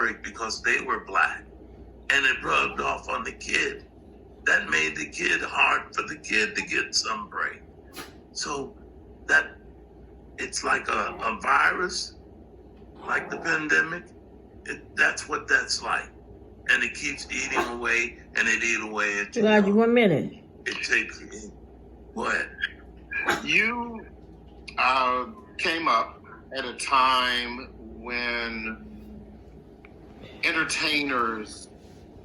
break because they were black, and it rubbed off on the kid. That made the kid hard for the kid to get some break. So that it's like a virus, like the pandemic. That's what that's like. And it keeps eating away, and it eat away at you. You got you 1 minute. It takes you. Go ahead. You came up at a time when entertainers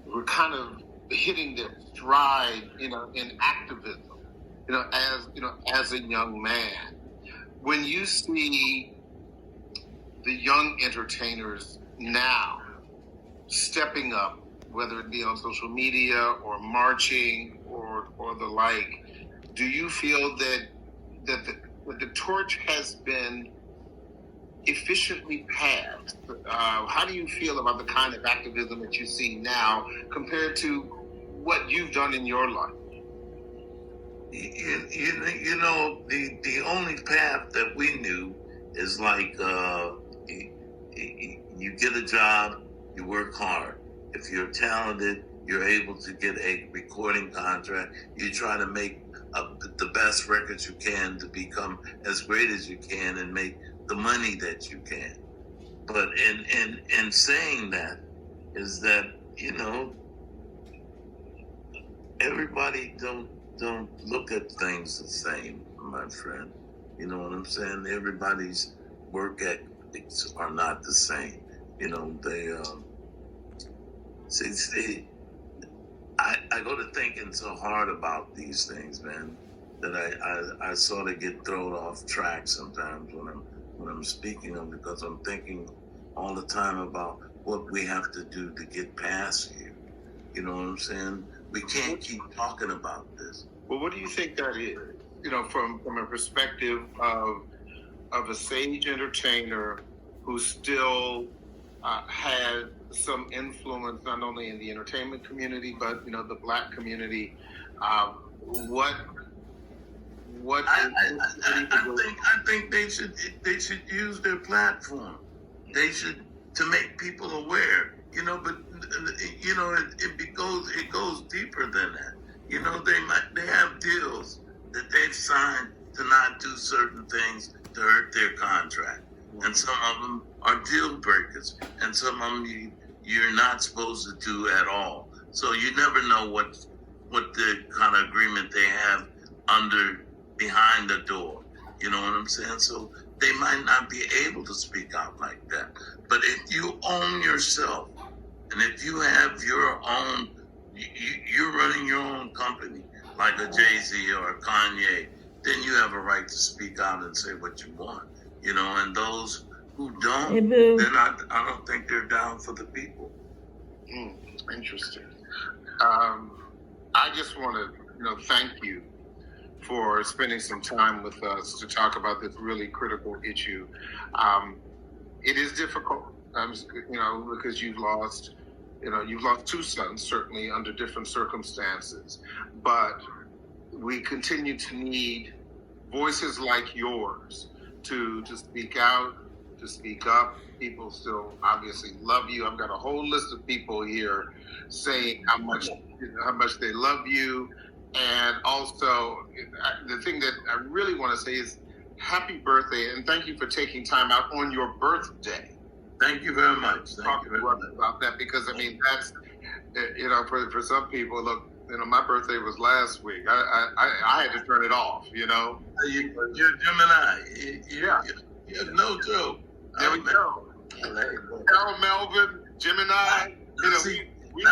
were kind of hitting their stride, in activism, as a young man. When you see the young entertainers now stepping up, whether it be on social media or marching or the like, do you feel that the torch has been efficiently passed? How do you feel about the kind of activism that you see now compared to what you've done in your life? The only path that we knew is like you get a job, you work hard. If you're talented, you're able to get a recording contract. You try to make the best records you can to become as great as you can and make the money that you can. But in saying that is that, everybody don't look at things the same, my friend. You know what I'm saying? Everybody's work ethics are not the same. I go to thinking so hard about these things, man, that I sort of get thrown off track sometimes when I'm speaking them, because I'm thinking all the time about what we have to do to get past here. You know what I'm saying? We can't keep talking about this. Well, what do you think that is? From a perspective of a sage entertainer who still had some influence not only in the entertainment community but the Black community. I think they should use their platform. They should, to make people aware. But it goes deeper than that. They have deals that they've signed to not do certain things to hurt their contract. And some of them are deal breakers, and some of them you're not supposed to do at all. So you never know what the kind of agreement they have behind the door. You know what I'm saying? So they might not be able to speak out like that. But if you own yourself, and if you have your own, you're running your own company, like a Jay-Z or a Kanye, then you have a right to speak out and say what you want. And those who don't, they're not. I don't think they're down for the people. Interesting. I just want to, thank you for spending some time with us to talk about this really critical issue. It is difficult, because you've lost two sons, certainly under different circumstances, but we continue to need voices like yours to speak out, to speak up. People still obviously love you. I've got a whole list of people here saying how much they love you. And also, the thing that I really want to say is happy birthday, and thank you for taking time out on your birthday. Thank you very much. Talk to us about that, because that's, for some people, look, my birthday was last week. I had to turn it off, You're Gemini. You're no joke. There we go. Harold Melvin, Gemini. We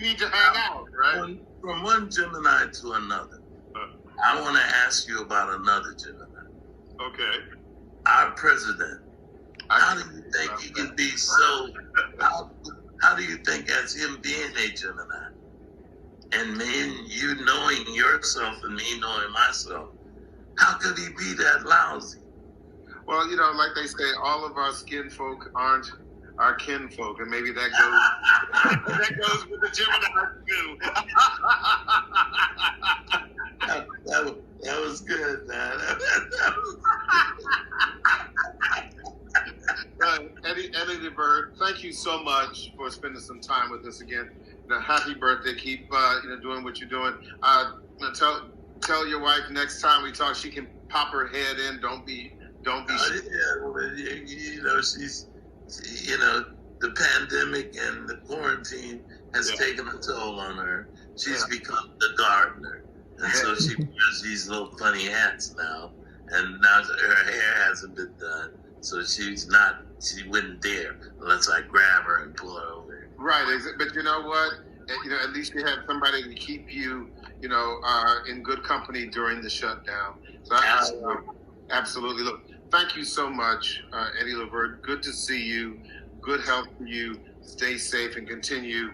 need to hang out, right? From one Gemini to another, I want to ask you about another Gemini. Okay. Our president. How do you think he can be so? How do you think, as him being a Gemini, and you knowing yourself and me knowing myself, how could he be that lousy? Well, like they say, all of our skin folk aren't our kinfolk, and maybe that goes with the Gemini too. That was good, man. Eddie DeBerg, thank you so much for spending some time with us again. Happy birthday. Keep doing what you're doing. Tell your wife next time we talk, she can pop her head in. Don't be. She's, the pandemic and the quarantine has taken a toll on her. She's become the gardener. And so she wears these little funny hats now. And now her hair hasn't been done. So she wouldn't dare unless I grab her and pull her over. Right. But you know what? At least you have somebody to keep you, in good company during the shutdown. So absolutely. Look, thank you so much, Eddie Levert. Good to see you. Good health for you. Stay safe and continue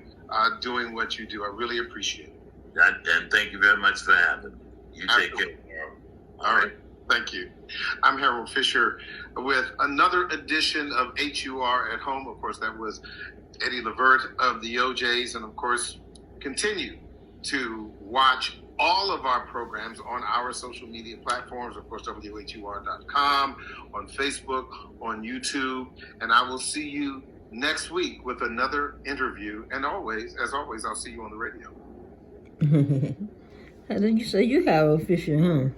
doing what you do. I really appreciate it. And thank you very much for having me. You take care. All right. Thank you. I'm Harold Fisher with another edition of HUR at Home. Of course, that was Eddie Levert of the OJs. And of course, continue to watch all of our programs on our social media platforms. Of course, WHUR.com, on Facebook, on YouTube. And I will see you next week with another interview. And as always, I'll see you on the radio. And then you say you Harold Fisher, huh?